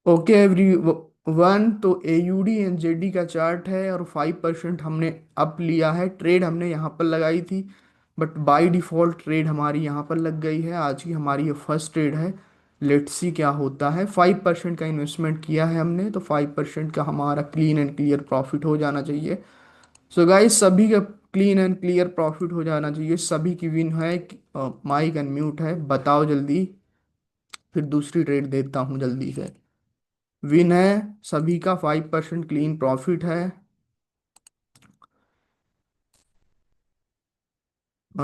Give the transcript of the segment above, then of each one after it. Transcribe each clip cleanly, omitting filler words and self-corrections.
Okay every one, तो AUD and JD का chart है और 5% हमने अप लिया है। ट्रेड हमने यहाँ पर लगाई थी, बट बाय डिफॉल्ट ट्रेड हमारी यहाँ पर लग गई है। आज की हमारी ये फर्स्ट ट्रेड है। लेट्स सी क्या होता है। 5% का इन्वेस्टमेंट किया है हमने, तो 5% का हमारा क्लीन एंड क्लियर प्रॉफिट हो जाना चाहिए। सो गाइस, सभी का क्लीन एंड क्लियर प्रॉफिट हो जाना चाहिए। सभी की विन है। माइक अनम्यूट है, बताओ जल्दी, फिर दूसरी ट्रेड देता हूँ जल्दी से। विन है सभी का, 5% क्लीन प्रॉफिट है। अ,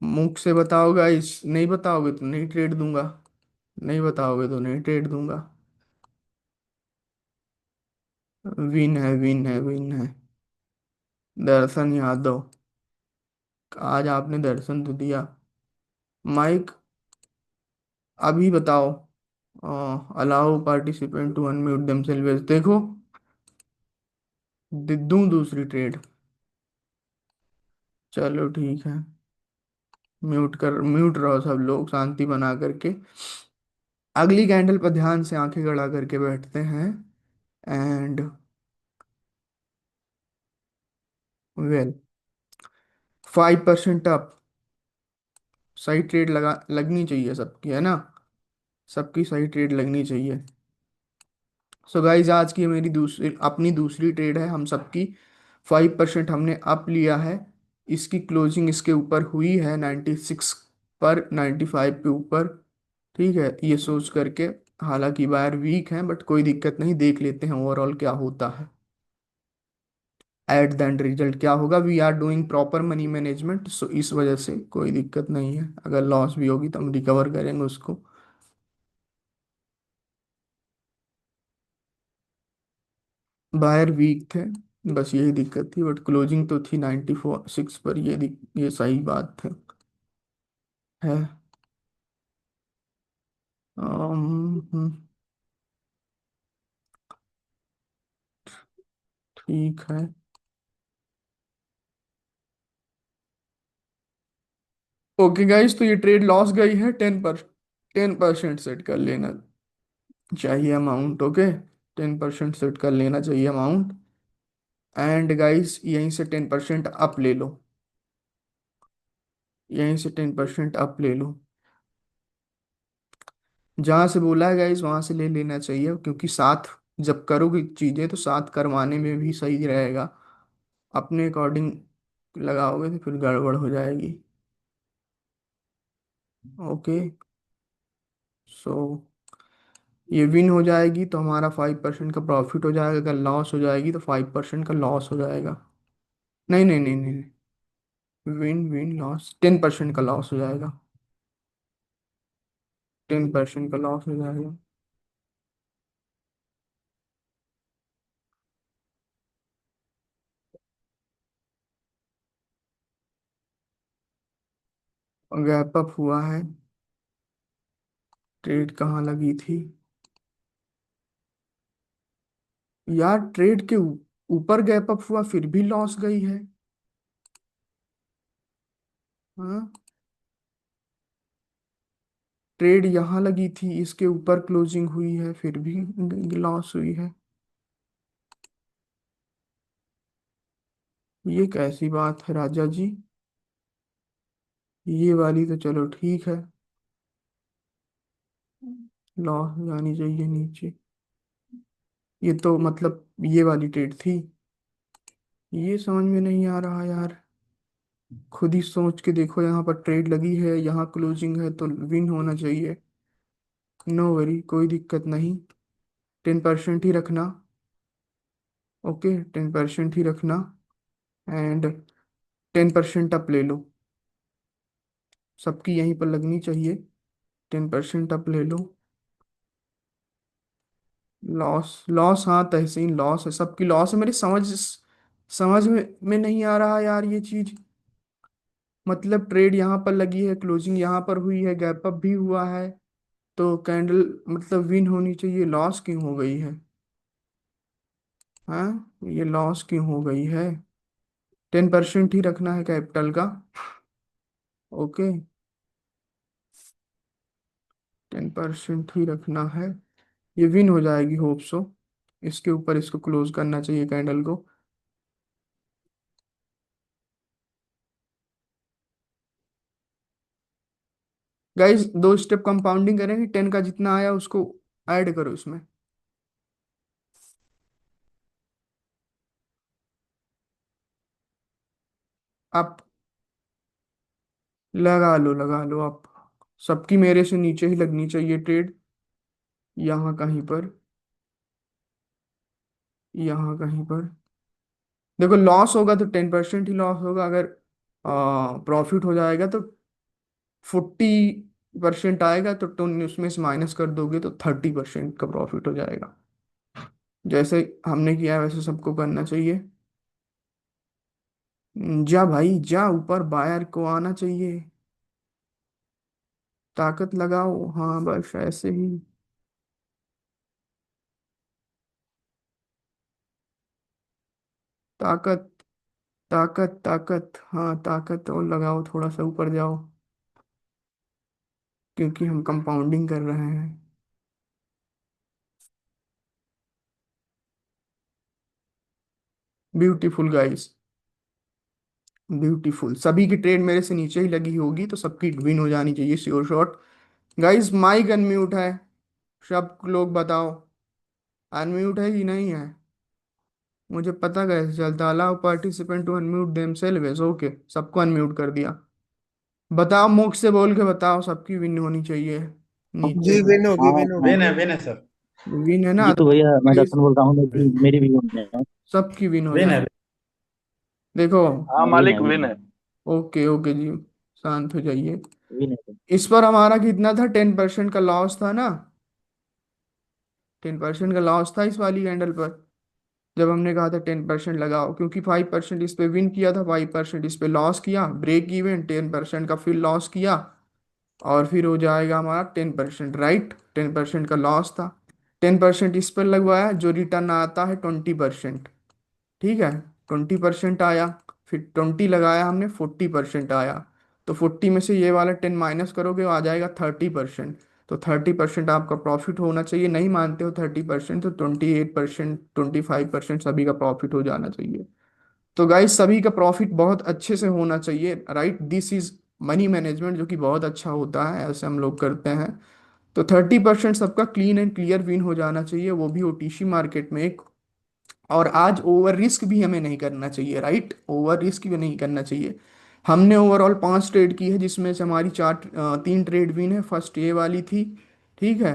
मुख से बताओ गाइस, नहीं बताओगे तो नहीं ट्रेड दूंगा। नहीं बताओगे तो नहीं ट्रेड दूंगा। विन है, विन है, विन है। दर्शन यादव, आज आपने दर्शन तो दिया। माइक, अभी बताओ। अलाउ पार्टिसिपेंट टू अनम्यूट देमसेल्वेज, देखो दूं दूसरी ट्रेड। चलो ठीक है। म्यूट रहो सब लोग, शांति बना करके। अगली कैंडल पर ध्यान से आंखें गड़ा करके बैठते हैं। And well, 5% up. सही ट्रेड लगा लगनी चाहिए सबकी, है ना। सबकी सही ट्रेड लगनी चाहिए। सो गाइज, आज की मेरी दूसरी अपनी दूसरी ट्रेड है हम सबकी। 5% हमने अप लिया है। इसकी क्लोजिंग इसके ऊपर हुई है 96 पर, 95 के ऊपर। ठीक है, ये सोच करके। हालांकि बायर वीक है, बट कोई दिक्कत नहीं, देख लेते हैं ओवरऑल क्या होता है। एट द एंड रिजल्ट क्या होगा। We are doing proper money management, so इस वजह से कोई दिक्कत नहीं है। अगर लॉस भी होगी तो हम रिकवर करेंगे उसको। बायर वीक थे, बस यही दिक्कत थी, बट क्लोजिंग तो थी 94 6 पर। ये सही बात है। हम्म, ठीक है। ओके गाइस, तो ये ट्रेड लॉस गई है 10% सेट कर लेना चाहिए अमाउंट। ओके, 10% सेट कर लेना चाहिए अमाउंट। एंड गाइस, यहीं से 10% अप ले लो। यहीं से 10% अप ले लो। जहां से बोला है गाइस वहां से ले लेना चाहिए, क्योंकि साथ जब करोगे चीजें तो साथ करवाने में भी सही रहेगा। अपने अकॉर्डिंग लगाओगे तो फिर गड़बड़ हो जाएगी। ओके। सो ये विन हो जाएगी तो हमारा 5% का प्रॉफिट हो जाएगा। अगर लॉस हो जाएगी तो 5% का लॉस हो जाएगा। नहीं नहीं नहीं नहीं, विन विन लॉस, 10% का लॉस हो जाएगा। 10% का लॉस हो जाएगा। गैप अप हुआ है। ट्रेड कहाँ लगी थी यार। ट्रेड के ऊपर गैप अप हुआ फिर भी लॉस गई है। हाँ, ट्रेड यहाँ लगी थी, इसके ऊपर क्लोजिंग हुई है, फिर भी लॉस हुई है। ये कैसी बात है राजा जी। ये वाली तो चलो ठीक है। लॉस जानी चाहिए नीचे। ये तो मतलब ये वाली ट्रेड थी। ये समझ में नहीं आ रहा यार। खुद ही सोच के देखो, यहाँ पर ट्रेड लगी है, यहाँ क्लोजिंग है, तो विन होना चाहिए। नो वरी, कोई दिक्कत नहीं। 10% ही रखना। ओके, 10% ही रखना। एंड 10% अप ले लो। सबकी यहीं पर लगनी चाहिए। 10% अप ले लो। लॉस लॉस, हाँ तहसीन लॉस है, सबकी लॉस है। मेरी समझ में नहीं आ रहा यार ये चीज। मतलब ट्रेड यहाँ पर लगी है, क्लोजिंग यहाँ पर हुई है, गैप अप भी हुआ है, तो कैंडल मतलब विन होनी चाहिए, लॉस क्यों हो गई है। हाँ, ये लॉस क्यों हो गई है। 10% ही रखना है कैपिटल का। ओके। 10% ही रखना है। ये विन हो जाएगी होप सो। इसके ऊपर इसको क्लोज करना चाहिए कैंडल को। गाइस 2 स्टेप कंपाउंडिंग करेंगे, 10 का जितना आया उसको ऐड करो इसमें। आप लगा लो आप। सबकी मेरे से नीचे ही लगनी चाहिए ट्रेड। यहाँ कहीं पर, यहाँ कहीं पर। देखो लॉस होगा तो 10% ही लॉस होगा, अगर प्रॉफिट हो जाएगा तो 40% आएगा, तो तुम उसमें से माइनस कर दोगे तो 30% का प्रॉफिट हो जाएगा। जैसे हमने किया है वैसे सबको करना चाहिए। जा भाई जा, ऊपर बायर को आना चाहिए। ताकत लगाओ, हाँ बस ऐसे ही। ताकत, ताकत ताकत, हाँ ताकत और लगाओ, थोड़ा सा ऊपर जाओ, क्योंकि हम कंपाउंडिंग कर रहे हैं। Beautiful guys, beautiful. सभी की ट्रेड मेरे से नीचे ही लगी होगी तो सबकी विन हो जानी चाहिए sure shot. Guys mic unmute है, सब लोग बताओ अनम्यूट है कि नहीं है। मुझे पता कैसे चलता? Allow participant to unmute themselves. Okay, सबको अनम्यूट कर दिया। बताओ, मुख से बोल के बताओ, सबकी विन होनी चाहिए नीचे। जी विन होगी, हाँ विन होगी। विन है सर। विन है ना? तो जीतू भैया, मैं गाइस दर्शन बोल रहा हूँ, मेरी भी है। सबकी विन हो विन जाए। है। देखो, हाँ विन है, मालिक विन विन है। है। ओके ओके जी, शांत हो जाइए। विन है। इस पर हमारा कितना था? 10% का लॉस था ना? 10% का लॉस था इस वाली कैंडल पर, जब हमने कहा था 10% लगाओ, क्योंकि 5% इस पे विन किया था, 5% इस पे लॉस किया, ब्रेक इवन 10% का फिर लॉस किया, और फिर हो जाएगा हमारा 10%, राइट? 10% का लॉस था। 10% इस पर लगवाया, जो रिटर्न आता है 20%। ठीक है, 20% आया। फिर 20 लगाया हमने, 40% आया। तो 40 में से ये वाला 10 माइनस करोगे, वो आ जाएगा 30%। तो 30% आपका प्रॉफिट होना चाहिए। नहीं मानते हो 30%, तो 28%, 25% सभी का प्रॉफिट हो जाना चाहिए। तो गाइस सभी का प्रॉफिट बहुत अच्छे से होना चाहिए, right? This is money management, जो कि बहुत अच्छा होता है, ऐसे हम लोग करते हैं। तो 30% सबका क्लीन एंड क्लियर विन हो जाना चाहिए, वो भी ओटीसी मार्केट में एक। और आज ओवर रिस्क भी हमें नहीं करना चाहिए, राइट? ओवर रिस्क भी नहीं करना चाहिए। हमने ओवरऑल 5 ट्रेड की है, जिसमें से हमारी 3 ट्रेड विन है। फर्स्ट ये वाली थी, ठीक है।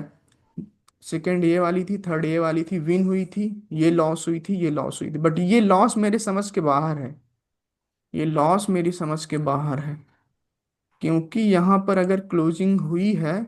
सेकंड ये वाली थी, थर्ड ये वाली थी, विन हुई थी। ये लॉस हुई थी, ये लॉस हुई थी, बट ये लॉस मेरे समझ के बाहर है। ये लॉस मेरी समझ के बाहर है, क्योंकि यहाँ पर अगर क्लोजिंग हुई है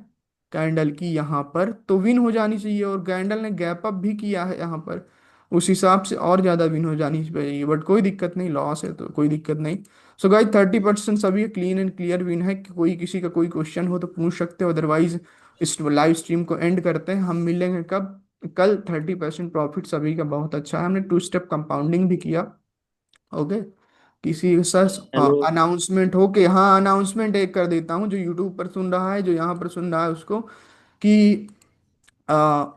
कैंडल की यहाँ पर, तो विन हो जानी चाहिए, और कैंडल ने गैप अप भी किया है यहाँ पर, उस हिसाब से और ज़्यादा विन हो जानी चाहिए। बट कोई दिक्कत नहीं, लॉस है तो कोई दिक्कत नहीं। सो गाइस 30% सभी क्लीन एंड क्लियर विन है। कि कोई किसी का कोई क्वेश्चन हो तो पूछ सकते हो, अदरवाइज इस लाइव स्ट्रीम को एंड करते हैं। हम मिलेंगे कब? कल। 30% प्रॉफिट सभी का बहुत अच्छा है। हमने 2 स्टेप कंपाउंडिंग भी किया। ओके, किसी का सर हेलो। अनाउंसमेंट हो के, हाँ अनाउंसमेंट एक कर देता हूँ, जो यूट्यूब पर सुन रहा है, जो यहाँ पर सुन रहा है उसको, कि अ,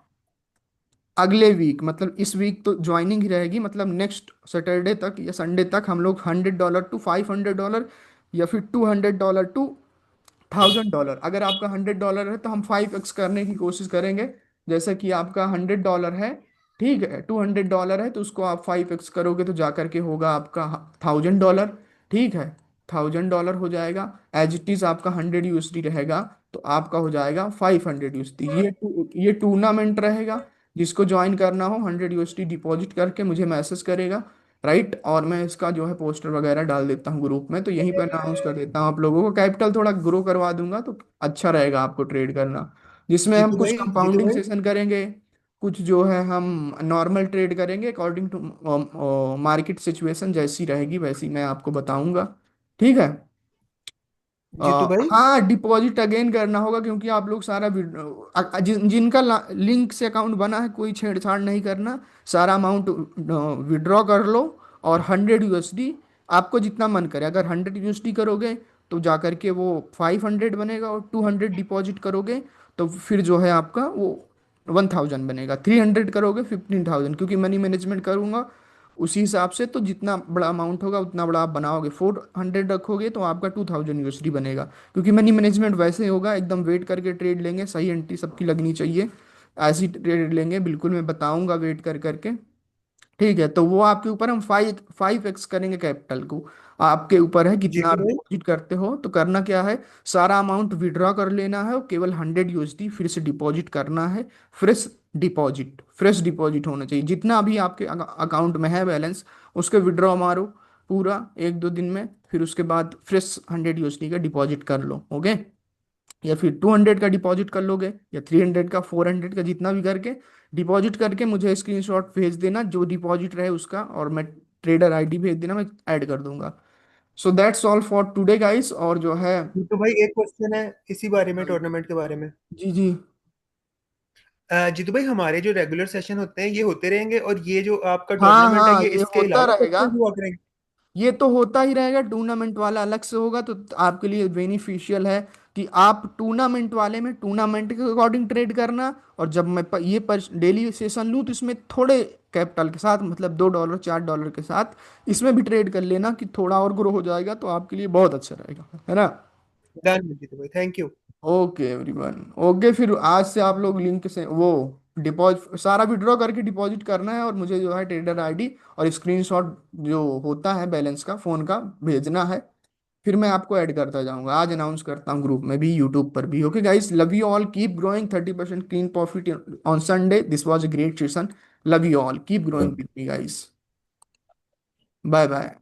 अगले वीक, मतलब इस वीक तो ज्वाइनिंग ही रहेगी, मतलब नेक्स्ट सैटरडे तक या संडे तक हम लोग $100 टू $500, या फिर $200 टू $1,000। अगर आपका $100 है तो हम 5x करने की कोशिश करेंगे। जैसे कि आपका $100 है, ठीक है, $200 है, तो उसको आप 5x करोगे तो जा करके होगा आपका $1,000। ठीक है, $1,000 हो जाएगा। एज इट इज आपका 100 USD रहेगा, तो आपका हो जाएगा 500 USD। ये टूर्नामेंट रहेगा। जिसको ज्वाइन करना हो 100 USD डिपॉजिट करके मुझे मैसेज करेगा, राइट? और मैं इसका जो है पोस्टर वगैरह डाल देता हूँ ग्रुप में, तो यहीं पर अनाउंस कर देता हूँ आप लोगों को। कैपिटल थोड़ा ग्रो करवा दूंगा तो अच्छा रहेगा आपको ट्रेड करना, जिसमें हम जीतू कुछ भाई, जीतू कंपाउंडिंग भाई। सेशन करेंगे, कुछ जो है हम नॉर्मल ट्रेड करेंगे, अकॉर्डिंग टू मार्केट सिचुएशन जैसी रहेगी वैसी मैं आपको बताऊंगा। ठीक है। जीतू भाई। हाँ, डिपॉजिट अगेन करना होगा, क्योंकि आप लोग सारा जिनका लिंक से अकाउंट बना है, कोई छेड़छाड़ नहीं करना। सारा अमाउंट विड्रॉ कर लो, और 100 USD आपको जितना मन करे। अगर 100 USD करोगे तो जा करके वो 500 बनेगा, और 200 डिपॉजिट करोगे तो फिर जो है आपका वो 1000 बनेगा। 300 करोगे 15,000, क्योंकि मनी मैनेजमेंट करूंगा उसी हिसाब से, तो जितना बड़ा अमाउंट होगा उतना बड़ा आप बनाओगे। 400 रखोगे तो आपका 2000 USD बनेगा, क्योंकि मनी मैनेजमेंट वैसे होगा एकदम वेट करके ट्रेड लेंगे, सही एंट्री सबकी लगनी चाहिए, ऐसी ट्रेड लेंगे बिल्कुल, मैं बताऊंगा वेट कर करके। ठीक है, तो वो आपके ऊपर, हम 5x करेंगे कैपिटल को, आपके ऊपर है कितना जीतू आप भाई। डिपॉजिट करते हो। तो करना क्या है, सारा अमाउंट विड्रॉ कर लेना है और केवल 100 USD फिर से डिपॉजिट करना है। फ्रेश डिपॉजिट होना चाहिए, जितना अभी आपके अकाउंट में है बैलेंस उसके विड्रॉ मारो पूरा 1-2 दिन में, फिर उसके बाद फ्रेश 100 USD का डिपॉजिट कर लो। ओके, या फिर 200 का डिपॉजिट कर लोगे, या 300 का, 400 का, जितना भी करके डिपॉजिट करके मुझे स्क्रीनशॉट भेज देना जो डिपॉजिट रहे उसका, और मैं ट्रेडर आईडी भेज देना, मैं ऐड कर दूंगा। So that's all for today guys. और जो है, जीतू भाई एक क्वेश्चन है इसी बारे में, भाई, टूर्नामेंट के बारे में। जी जी, जीतू भाई, हमारे जो रेगुलर सेशन होते हैं ये होते रहेंगे, और ये जो आपका हाँ टूर्नामेंट है हाँ, ये ये इसके होता अलावा कुछ रहेगा, हुआ करेंगे? ये तो होता ही रहेगा। टूर्नामेंट वाला अलग से होगा, तो आपके लिए बेनिफिशियल है कि आप टूर्नामेंट वाले में टूर्नामेंट के अकॉर्डिंग ट्रेड करना। और जब मैं ये पर डेली सेशन लूँ तो इसमें थोड़े कैपिटल के साथ, मतलब $2 $4 के साथ इसमें भी ट्रेड कर लेना, कि थोड़ा और ग्रो हो जाएगा तो आपके लिए बहुत अच्छा रहेगा, है ना। डन जीतू भाई, thank you. Okay everyone, okay, फिर आज से आप लोग लिंक से वो डिपॉजिट सारा विड्रॉ करके डिपॉजिट करना है, और मुझे जो है ट्रेडर आईडी और स्क्रीनशॉट जो होता है बैलेंस का फोन का भेजना है। फिर मैं आपको ऐड करता जाऊंगा, आज अनाउंस करता हूँ ग्रुप में भी, यूट्यूब पर भी। Okay guys, love you all, keep growing, 30% clean profit on Sunday, this was a great session. Love you all, keep growing with me guys, bye bye.